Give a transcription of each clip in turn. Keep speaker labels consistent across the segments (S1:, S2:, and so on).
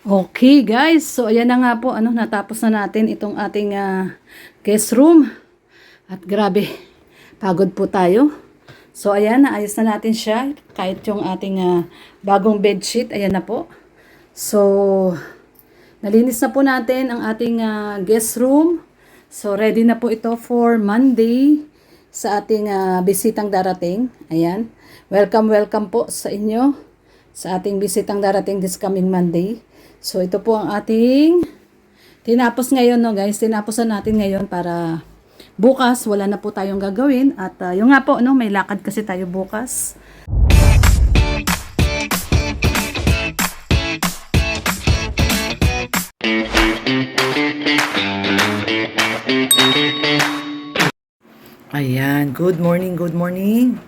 S1: Okay guys, so ayan na nga po, natapos na natin itong ating guest room. At grabe, pagod po tayo. So ayan, naayos na natin siya. Kahit yung ating bagong bedsheet, ayan na po. So, nalinis na po natin ang ating guest room. So ready na po ito for Monday sa ating bisitang darating. Ayan, welcome po sa inyo sa ating bisitang darating this coming Monday. So, ito po ang ating tinapos ngayon, no guys. Tinapos na natin ngayon para bukas, wala na po tayong gagawin. At yung nga po, no, may lakad kasi tayo bukas. Ayan, good morning, good morning.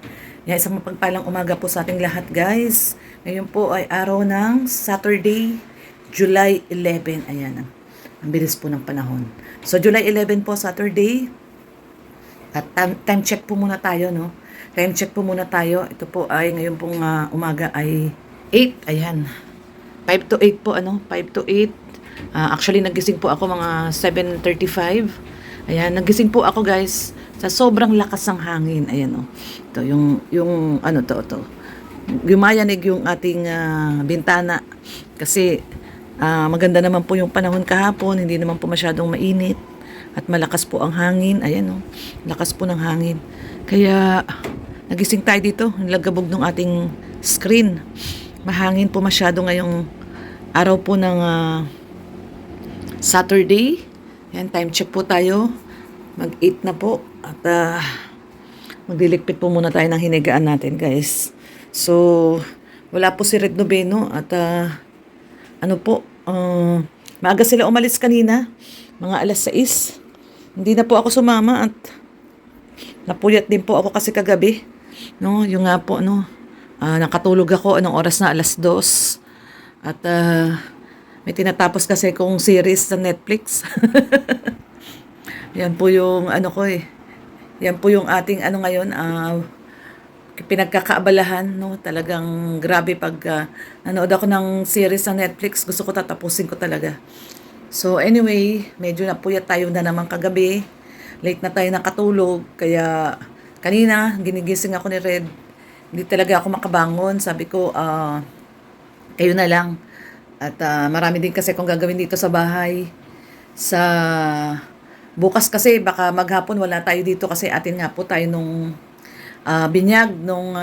S1: Yan, isang mapagpalang umaga po sa ating lahat, guys. Ngayon po ay araw ng Saturday, July 11. Ayan, ang bilis po ng panahon. So, July 11 po, Saturday. At time check po muna tayo, no? Time check po muna tayo. Ito po ay, ngayon pong umaga ay 8. Ayan. 5 to 8 po, 5 to 8. Actually, nagising po ako mga 7:35. Ayan, nagising po ako, guys, sa sobrang lakas ng hangin. Ayan, oh. Ito, yung to. Gumayanig yung ating bintana. Kasi, maganda naman po yung panahon kahapon, hindi naman po masyadong mainit at malakas po ang hangin. Ayan, oh, lakas po ng hangin. Kaya nagising tayo dito, nilagabog ng ating screen. Mahangin po masyado ngayong araw po ng Saturday. Ayan, time check po tayo. Mag-8 na po at magliligpit po muna tayo ng hinigaan natin, guys. So, wala po si Red Noveno at maaga sila umalis kanina, mga alas 6. Hindi na po ako sumama at napuyat din po ako kasi kagabi. No, yung nga po, nakatulog ako anong oras na, alas 2. At may tinatapos kasi kong series sa Netflix. Yan po yung Yan po yung ating ngayon, pinagkakaabalahan, no? Talagang grabe pag nanood ako ng series sa Netflix, gusto ko tatapusin ko talaga. So anyway, medyo napuyat tayo na naman kagabi. Late na tayo nakatulog, kaya kanina ginigising ako ni Red. Hindi talaga ako makabangon. Sabi ko, kayo na lang. At marami din kasi kung gagawin dito sa bahay. Sa bukas kasi baka maghapon wala tayo dito kasi atin nga po tayo nung binyag nung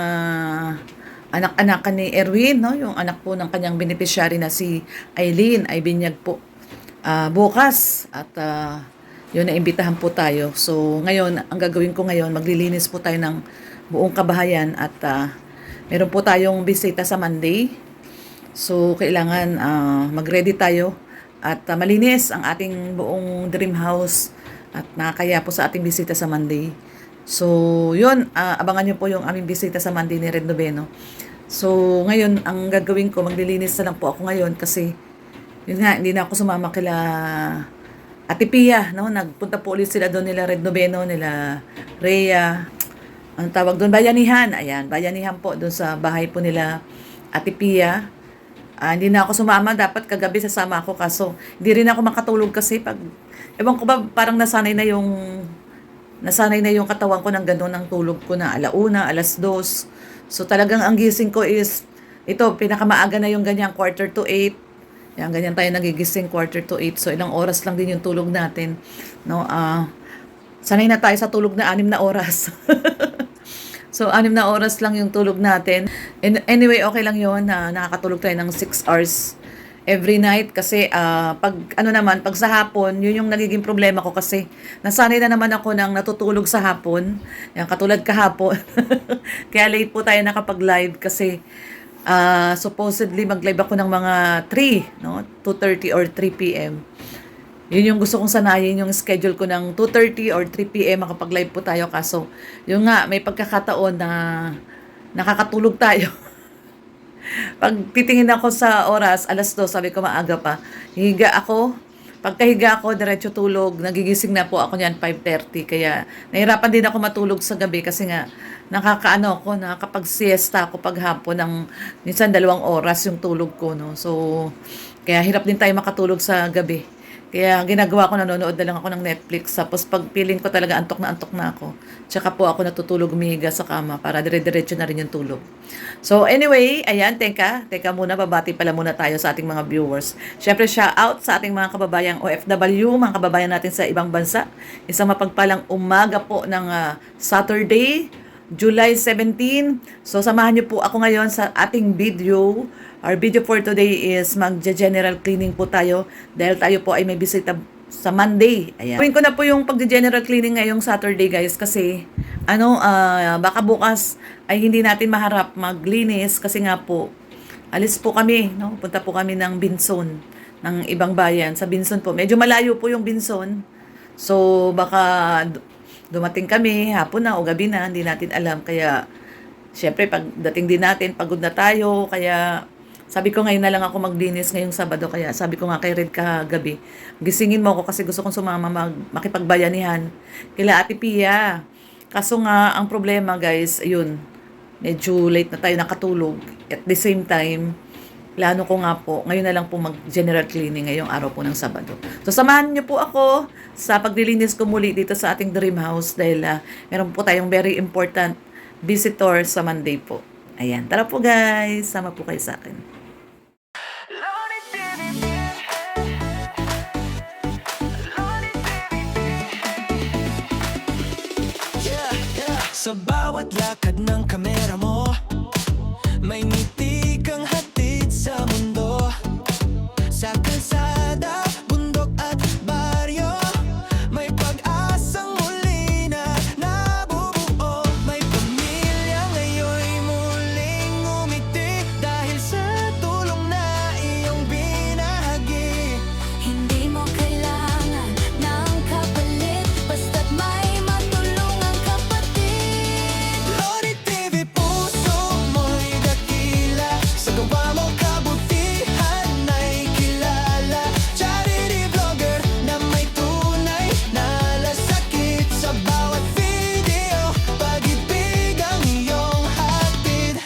S1: anak-anakan ni Erwin, no? Yung anak po ng kanyang beneficiary na si Eileen ay binyag po bukas at yun, naimbitahan po tayo. So ngayon, ang gagawin ko ngayon, maglilinis po tayo ng buong kabahayan at meron po tayong bisita sa Monday. So kailangan mag-ready tayo at malinis ang ating buong dream house at nakakaya po sa ating bisita sa Monday. So, yun, abangan nyo po yung aming bisita sa Monday ni Red Noveno. So, ngayon, ang gagawin ko, maglilinis na lang po ako ngayon kasi, yun nga, hindi na ako sumama kila Ate Pia, no? Nagpunta po ulit sila doon, nila Red Noveno, nila Rhea, ang tawag doon, Bayanihan. Ayan, Bayanihan po, doon sa bahay po nila Ate Pia. Hindi na ako sumama, dapat kagabi sasama ako, kaso hindi rin ako makatulog kasi pag, ewan ko ba, parang nasanay na yung katawan ko ng gano'n ng tulog ko na alauna, alas 2. So talagang ang gising ko is, ito, pinakamaaga na yung ganyan, 7:45. Yan, ganyan tayo nagigising, 7:45. So ilang oras lang din yung tulog natin. No, sanay na tayo sa tulog na 6 na oras. So 6 na oras lang yung tulog natin. And anyway, okay lang yun na nakakatulog tayo ng 6 hours every night kasi pag pag sa hapon, yun yung nagiging problema ko kasi nasanay na naman ako ng natutulog sa hapon. Yan, katulad kahapon. Kaya late po tayo nakapag-live kasi supposedly mag-live ako ng mga 3, no? 2:30 or 3 p.m. Yun yung gusto kong sanayin, yung schedule ko ng 2:30 or 3 p.m. makapag-live po tayo. Kaso, yun nga, may pagkakataon na nakakatulog tayo. Pag titingin ako sa oras, alas 2, sabi ko maaga pa. Higa ako, pagkahiga ako, diretso tulog, nagigising na po ako niyan 5:30. Kaya nahirapan din ako matulog sa gabi kasi nga nakakapag-siesta ako paghapon ng minsan 2 oras yung tulog ko, no. So, kaya hirap din tayo makatulog sa gabi. Kaya ginagawa ko, nanonood na lang ako ng Netflix. Tapos pag feeling ko talaga antok na ako, tsaka po ako natutulog umihiga sa kama para dire-diretso na rin yung tulog. So anyway, ayan, teka muna, babati pala muna tayo sa ating mga viewers. Syempre, shout out sa ating mga kababayang OFW, mga kababayan natin sa ibang bansa. Isang mapagpalang umaga po ng Saturday, July 17. So samahan niyo po ako ngayon sa ating video. Our video for today is mag-general cleaning po tayo dahil tayo po ay may bisita sa Monday. Ayan. Gawin ko na po yung pag-general cleaning ngayong Saturday, guys, kasi baka bukas ay hindi natin maharap maglinis kasi nga po alis po kami, no? Punta po kami ng Binson, ng ibang bayan. Sa Binson po, medyo malayo po yung Binson. So baka dumating kami hapon na o gabi na, hindi natin alam. Kaya syempre pagdating din natin, pagod na tayo. Kaya sabi ko ngayon na lang ako maglinis ngayong Sabado. Kaya sabi ko nga kay Red kagabi, gisingin mo ako kasi gusto kong sumama makipagbayanihan kila Ate Pia. Kaso nga ang problema, guys, yun, medyo late na tayo nakatulog. At the same time, plano ko nga po, ngayon na lang po mag-general cleaning ngayong araw po ng Sabado. So samahan niyo po ako sa paglilinis ko muli dito sa ating dream house dahil meron po tayong very important visitor sa Monday po. Ayan, tara po guys, sama po kayo sa akin.
S2: Sa bawat lakad ng kamera mo, may ngiti kang hatid sa mundo. Sa kalsada, bundok at baryo, may pag-asang muli na nabubuo. May pamilya ngayon'y muling umiti dahil sa tulong na iyong binahagi. Hindi mo kailangan ng kapalit, basta't may matulungang kapatid. Lodi TV, puso mo'y dakila, sa gawa mong kabutihan ay kilala. Charity vlogger na may tunay na lasakit, sa bawat video, pag-ibig ang iyong hatid.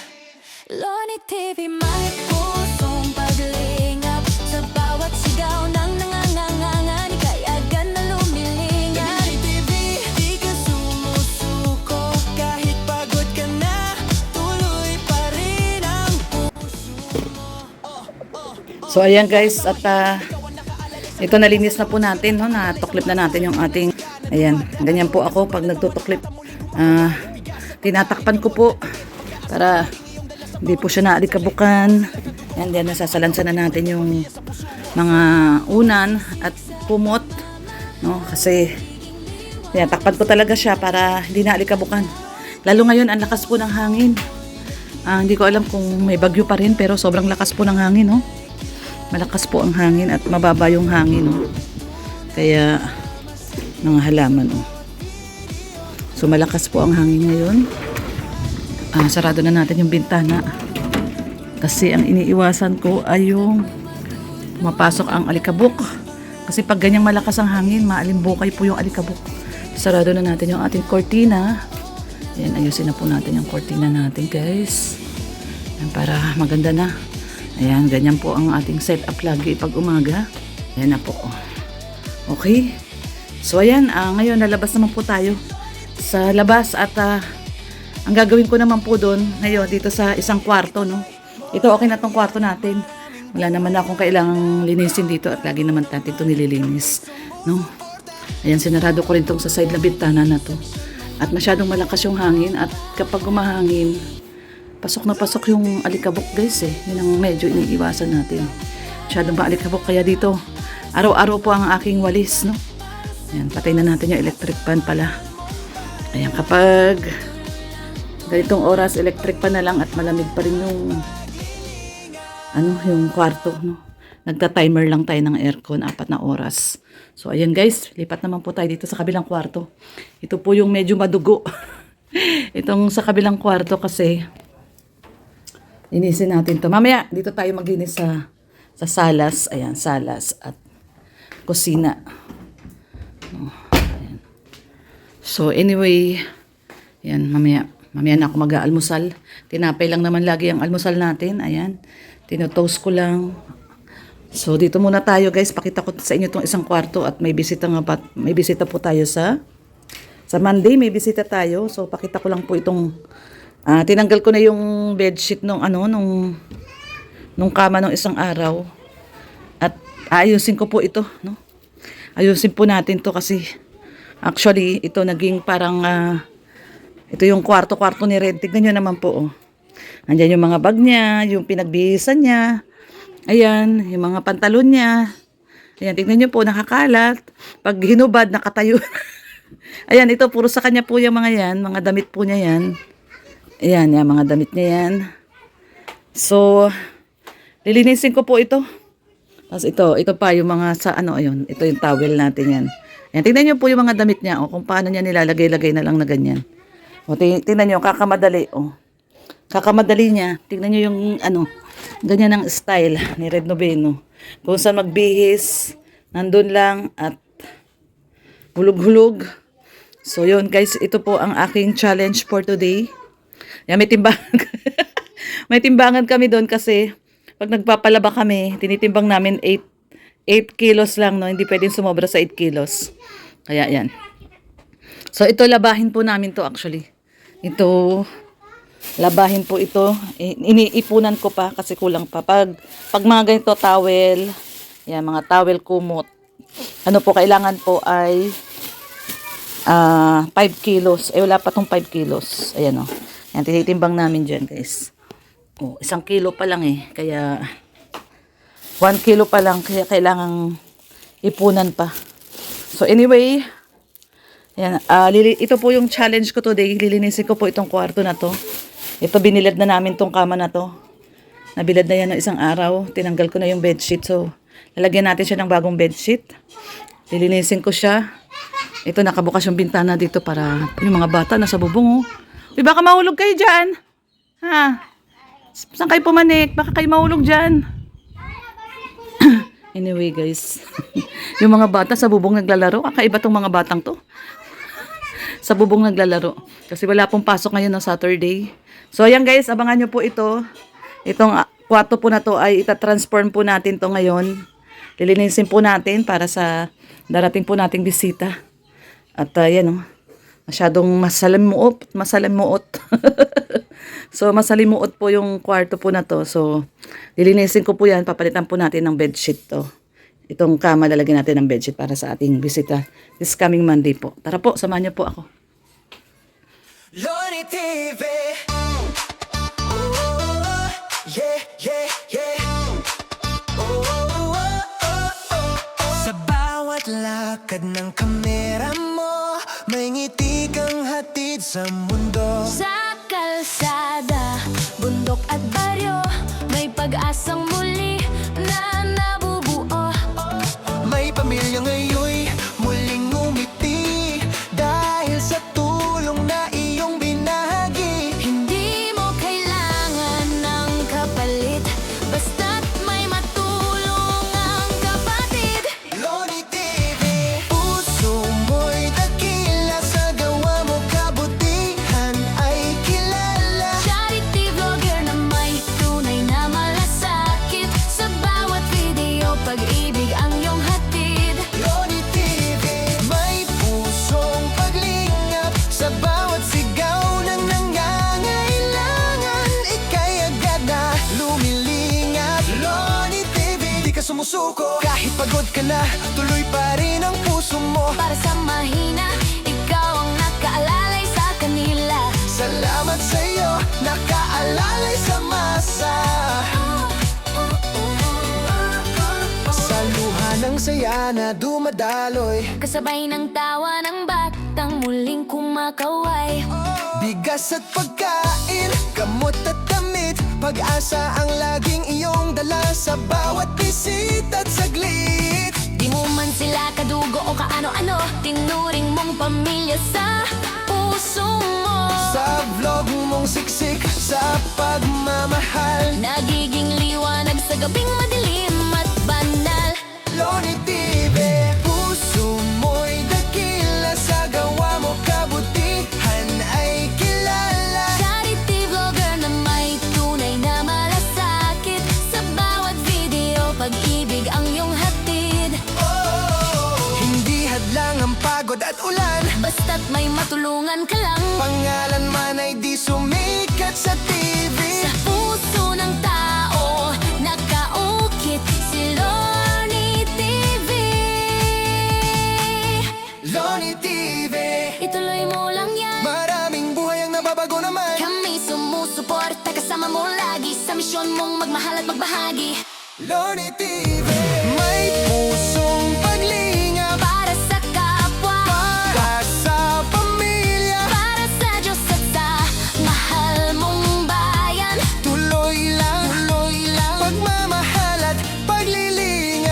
S2: Lodi TV, may pusong paglingap, sa bawat sigaw ng nangangangani, kaya agad na lumilingap. Lodi TV, di ka sumusuko, kahit pagod ka na, tuloy pa rin ang puso mo.
S1: So ayan guys, at ito nalinis na po natin, no? Natuklip na natin yung ating, ayan, ganyan po ako pag nagtutuklip. Tinatakpan ko po para hindi po siya naalikabukan. Ayan, yan, nasasalansan na natin yung mga unan at kumot, no? Kasi tinatakpan ko talaga siya para hindi naalikabukan. Lalo ngayon, ang lakas po ng hangin. Hindi ko alam kung may bagyo pa rin, pero sobrang lakas po ng hangin, no? Malakas po ang hangin at mababa yung hangin, no? Kaya mga halaman, no? So malakas po ang hangin ngayon. Sarado na natin yung bintana kasi ang iniiwasan ko ay yung mapasok ang alikabok. Kasi pag ganyang malakas ang hangin, maalimbukay po yung alikabok. Sarado na natin yung ating kortina. Ayan, ayusin na po natin yung kortina natin, guys. Ayan, para maganda na. Ayan, ganyan po ang ating setup lagi pag umaga. Ayan na po. Okay. So ayan, ngayon lalabas naman po tayo sa labas at ang gagawin ko naman po doon ngayon dito sa isang kwarto, no. Ito okay na tong kwarto natin. Wala naman akong kailangang linisin dito at lagi naman natin ito nililinis, no. Ayan, sinarado ko rin tong sa side na bintana na to. At masyadong malakas yung hangin at kapag umahangin, pasok na pasok yung alikabok, guys, eh. Yun ang medyo iniiwasan natin. Masyadong maalikabok, kaya dito araw-araw po ang aking walis, no. Ayan, patay na natin yung electric fan pala. Ayan, kapag ganitong oras, electric pan na lang at malamig pa rin yung yung kwarto, no. Nagta-timer lang tayo ng aircon, 4 na oras. So ayan guys, lipat naman po tayo dito sa kabilang kwarto. Ito po yung medyo madugo. Itong sa kabilang kwarto kasi linisin natin to. Mamaya dito tayo maglinis sa salas. Ayan, salas at kusina. Oh, ayan. So anyway, yan, mamaya na ako mag-aalmusal. Tinapay lang naman lagi ang almusal natin. Ayan, tinotoast ko lang. So dito muna tayo guys, pakita ko sa inyo itong isang kwarto at may bisita po tayo sa Monday, may bisita tayo. So pakita ko lang po itong tinanggal ko na yung bedsheet nung kama nung isang araw. At ayusin ko po ito, no? Ayusin po natin to kasi actually ito naging parang ito yung kwarto ni Red. Tignan nyo naman po, oh. Andyan yung mga bag niya, yung pinagbihisan niya. Ayan, yung mga pantalon niya. Ayan, tignan nyo po, nakakalat. Pag hinubad, nakatayo. Ayan, ito, puro sa kanya po yung mga yan. Mga damit po niya yan. Ayan, yan, mga damit niya yan. So, lilinisin ko po ito. Tapos ito pa, yung mga sa ayun. Ito yung towel natin yan. Ayan, tignan nyo po yung mga damit niya. O, kung paano niya nilalagay-lagay na lang na ganyan. O, tingnan nyo, kakamadali. O, kakamadali niya. Tingnan nyo yung, ganyan ang style ni Red Noveno. Kung saan magbihis, nandun lang, at hulog-hulog. So, yun, guys, ito po ang aking challenge for today. Yan, may timbangan. May timbangan kami doon kasi, pag nagpapalaba kami, tinitimbang namin 8 kilos lang, no? Hindi pwedeng sumobra sa 8 kilos. Kaya, yan. So, ito, labahin po namin to actually. Ito, labahin po ito. Iniipunan ko pa kasi kulang pa. Pag mga ganito towel, yan, mga towel kumot. Ano po, kailangan po ay 5 kilos. Wala pa tong 5 kilos. Ayan o. Yan, tinitimbang namin dyan, guys. Oh, 1 kilo pa lang eh. Kaya, 1 kilo pa lang. Kaya kailangang ipunan pa. So, anyway, yan, ito po yung challenge ko today. Lilinisin ko po itong kwarto na to. Ito, binilad na namin tong kama na to. Nabilad na yan ng isang araw. Tinanggal ko na yung bedsheet. So, lalagyan natin siya ng bagong bedsheet. Lilinisin ko siya. Ito, nakabukas yung bintana dito para yung mga bata nasa bubong. Oh. Uy, baka mahulog kayo dyan. Ha? Saan kayo pumanik? Baka kayo mahulog dyan. Anyway, guys. Yung mga bata sa bubong naglalaro. Kakaiba tong mga batang to. Sa bubong naglalaro. Kasi wala pong pasok ngayon ng Saturday. So, ayan guys, abangan nyo po ito. Itong kwarto po na to ay itatransform po natin to ngayon. Lilinisin po natin para sa darating po nating bisita. At yan masyadong masalimuot. So, masalimuot po yung kwarto po na to. So, lilinisin ko po yan. Papalitan po natin ng bedsheet to. Itong kama, lalagyan natin ng bedsheet para sa ating bisita this coming Monday po. Tara po, samahan niyo po ako.
S2: Loni TV. Oh, yeah, yeah, yeah. Oh, sa bawat lakad ng kamera mo, may ngiti kang hatid sa mundo.
S3: Sa kalsada, bundok at baryo, may pag-asang muli na nabubuo.
S2: May pamilya ngayon muling ngumiti dahil sa tulong na iyong binahagi.
S3: Hindi mo kailangan ng kapalit, basta't may matulong ang kapatid.
S2: Loni TV, puso mo'y dakila, sa gawa mo kabutihan ay kilala.
S3: Charity vlogger na may tunay na malasakit, sa bawat video pag-ibig ang iyong hatid.
S2: Loni TV, may pusong paglingap, sa bawat sigaw ng nangangailangan, ika'y agad na lumilingap. Loni TV, di ka sumusuko, kahit pagod ka na, tuloy pa rin ang puso mo.
S3: Para sa mahina, ikaw ang nakaalalay sa kanila.
S2: Salamat sa'yo, nakaalalay sa masa. Sa luha ng saya na dumadaloy,
S3: Kasabay ng tawa ng batang muling kumakaway.
S2: bigas at pagkain, gamot at damit, pag-asa ang laging iyong dala sa bawat bisita at saglit.
S3: Di mo man sila kadugo o kaano-ano, tinuring mong pamilya sa puso mo.
S2: Sa vlog mong siksik, sa pagmamahal,
S3: Nagiging liwanag sa gabing madilim at banal.
S2: Loni TV. at ulan.
S3: Basta't may matulungan ka lang.
S2: Pangalan man ay di sumikat sa TV.
S3: Sa puso ng tao, nakaukit si Loni TV.
S2: Loni TV.
S3: Ituloy mo lang yan.
S2: Maraming buhay ang nababago naman.
S3: Kami sumusuporta, kasama mo lagi sa misyon mong magmahal at magbahagi.
S2: Loni TV. May pusong paglingap
S3: Para sa kapwa,
S2: para sa pamilya.
S3: para sa Diyos at sa mahal mong bayan.
S2: Tuloy lang, pagmamahal at paglilingap.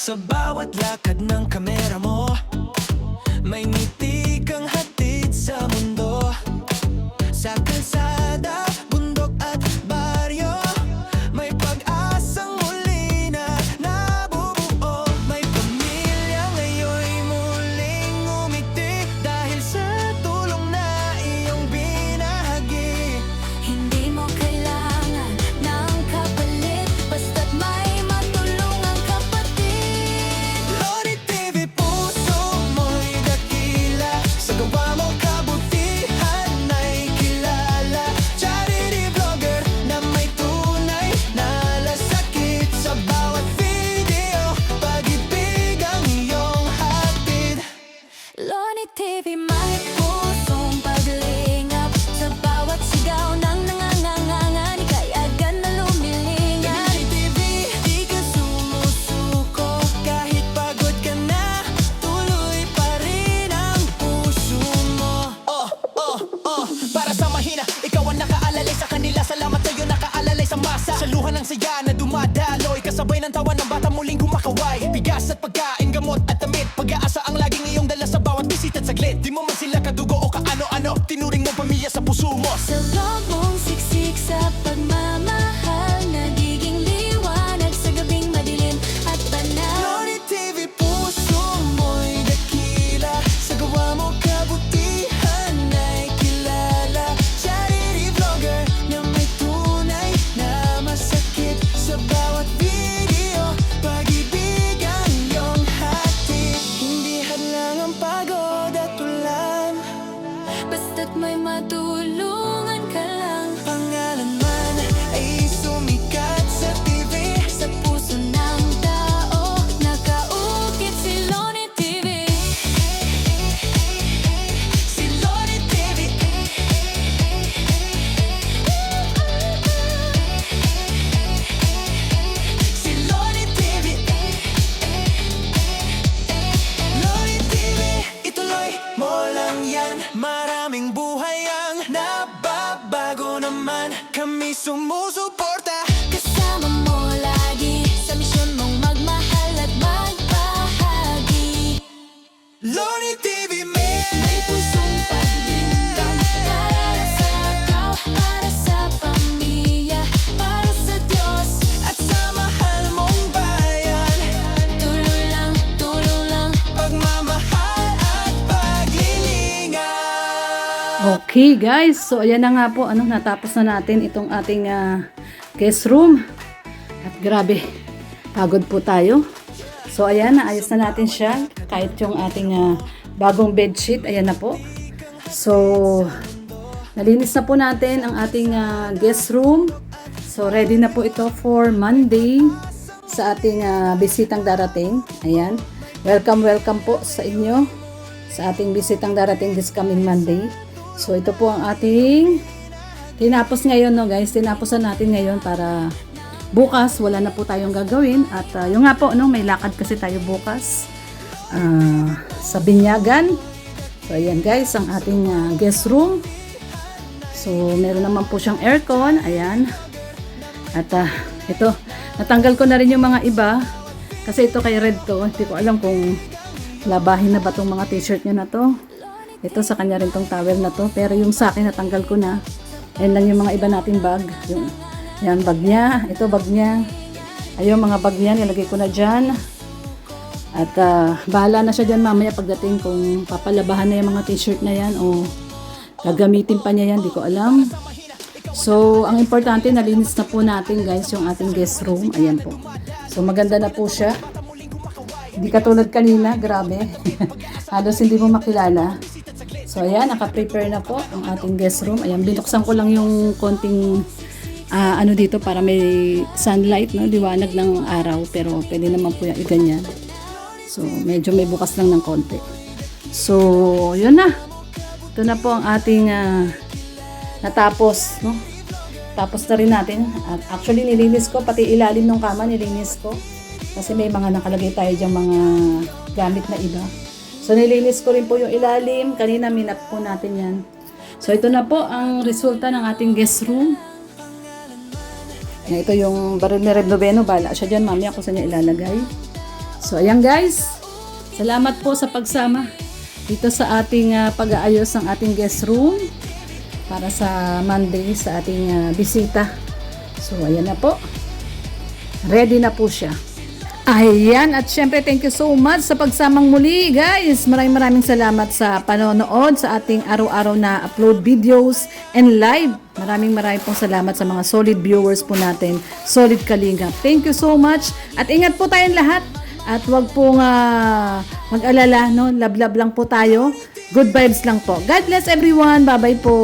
S2: Sa bawat lakad ng kamera mo, may ngiti kang hatid sa mundo. Sa kalsada, bundok at baryo, may pag-asang muli na nabubuo. May pamilya ngayon muling umiti dahil sa tulong na iyong binahagi.
S3: Hindi mo kailangan ng kapalit, basta't may matulungang kapatid.
S2: Loni TV, puso mo'y dakila. Sa gawa mong kabutihan ay kilala. Charity vlogger na may tunay na lasakit. Sa bawat video, pag-ibig ang iyong hatid.
S3: Loni TV may pusong paglingap. Sa bawat sigaw ng nangangangani, kaya agad na lumilingap.
S2: Loni TV, di ka sumusuko. Kahit pagod ka na, tuloy pa rin ang puso mo. Para sa mahina, ikaw ang nakaalalay sa kanila. Salamat sa'yo, nakaalalay sa masa. Sa luha ng saya na dumadaloy, kasabay ng tawa ng bata muling kumakaway. Bigas at pagkain, gamot at damit, pag-aasa ang laging iyong dala sa bawat bisita't saglit. Di mo man sila kadugo o kaano-ano, tinuring mo pamilya sa puso mo.
S3: Sa loob mong siksik sa pagmamahal, nagiging liwanag sa gabing madilim at banal.
S2: Loni TV, puso mo'y dakila. Sa gawa mo kabutihan ay kilala. Charity vlogger na may tunay na masakit. Sa bawat video, pag-ibig ang iyong hatid. Hindi hadlang ang pagod at ulan.
S3: Basta't may matulungan ka lang.
S2: Pangalan man ay sumikat sa TV.
S3: Sa puso ng tao, nakaukit si Loni TV.
S2: Si Loni TV. Si Loni TV. Loni TV. Ituloy mo lang yan. Maraming buhay ang nababago naman. Kami sumusuporta.
S3: Kasama mo lagi sa misyon mong magmahal at magbahagi.
S2: Loni TV,
S3: May pusong paglingap para sa tao, para sa pamilya, para sa Diyos.
S2: at sa mahal mong bayan.
S3: Tulong lang,
S2: Pagmamahal at paglilingap.
S1: Okay guys, so ayan na nga po, natapos na natin itong ating guest room. At grabe, pagod po tayo. So ayan, naayos na natin siya. Kahit yung ating bagong bedsheet, ayan na po. So, nalinis na po natin ang ating guest room. So ready na po ito for Monday sa ating bisitang darating. Ayan, welcome po sa inyo sa ating bisitang darating this coming Monday. So ito po ang ating tinapos ngayon, no guys. Tinaposan natin ngayon para bukas wala na po tayong gagawin. At yung nga po, no, may lakad kasi tayo bukas sa Binyagan. So ayan guys, ang ating guest room. So meron naman po siyang aircon. Ayan. At ito, natanggal ko na rin yung mga iba. Kasi ito kay Red to. Hindi ko alam kung labahin na ba itong mga t-shirt niya na to.
S4: Ito sa kanya rin tong towel na to. Pero yung sa akin natanggal ko na. Ayan lang yung mga iba nating bag. Yung, yan bag niya. Ito bag niya. Ayun mga bag niya. Nilagay ko na dyan. At bahala na siya dyan mamaya pagdating kung papalabahan na yung mga t-shirt na yan o gagamitin pa niya yan. Di ko alam. So, ang importante nalinis na po natin guys yung ating guest room. Ayan po. So, maganda na po siya. Hindi katulad kanina. Grabe. Halos hindi mo makilala. So, ayan, naka-prepare na po ang ating guest room. Ayan, binuksan ko lang yung konting ano dito para may sunlight, no? Liwanag ng araw. Pero pwede naman po yung ganyan. So, medyo may bukas lang ng konti. So, yun na. Ito na po ang ating natapos, no? Tapos na rin natin. At actually, nilinis ko. Pati ilalim ng kama, nilinis ko. Kasi may mga nakalagay tayo dyang mga gamit na iba. So, nilinis ko rin po yung ilalim. Kanina, minap po natin yan. So, ito na po ang resulta ng ating guest room. Ito yung baril ni Reb Noveno. Bala siya dyan. Mamaya ako sa niya ilalagay. So, ayan guys. Salamat po sa pagsama dito sa ating pag-aayos ng ating guest room para sa Monday sa ating bisita. So, ayan na po. Ready na po siya. Ayan, at syempre thank you so much sa pagsamang muli guys. Maraming salamat sa panonood sa ating araw-araw na upload videos and live. Maraming pong salamat sa mga solid viewers po natin. Solid Kalinga. Thank you so much. At ingat po tayong lahat. At wag pong mag-alala, no? Love lang po tayo. Good vibes lang po. God bless everyone. Bye-bye po.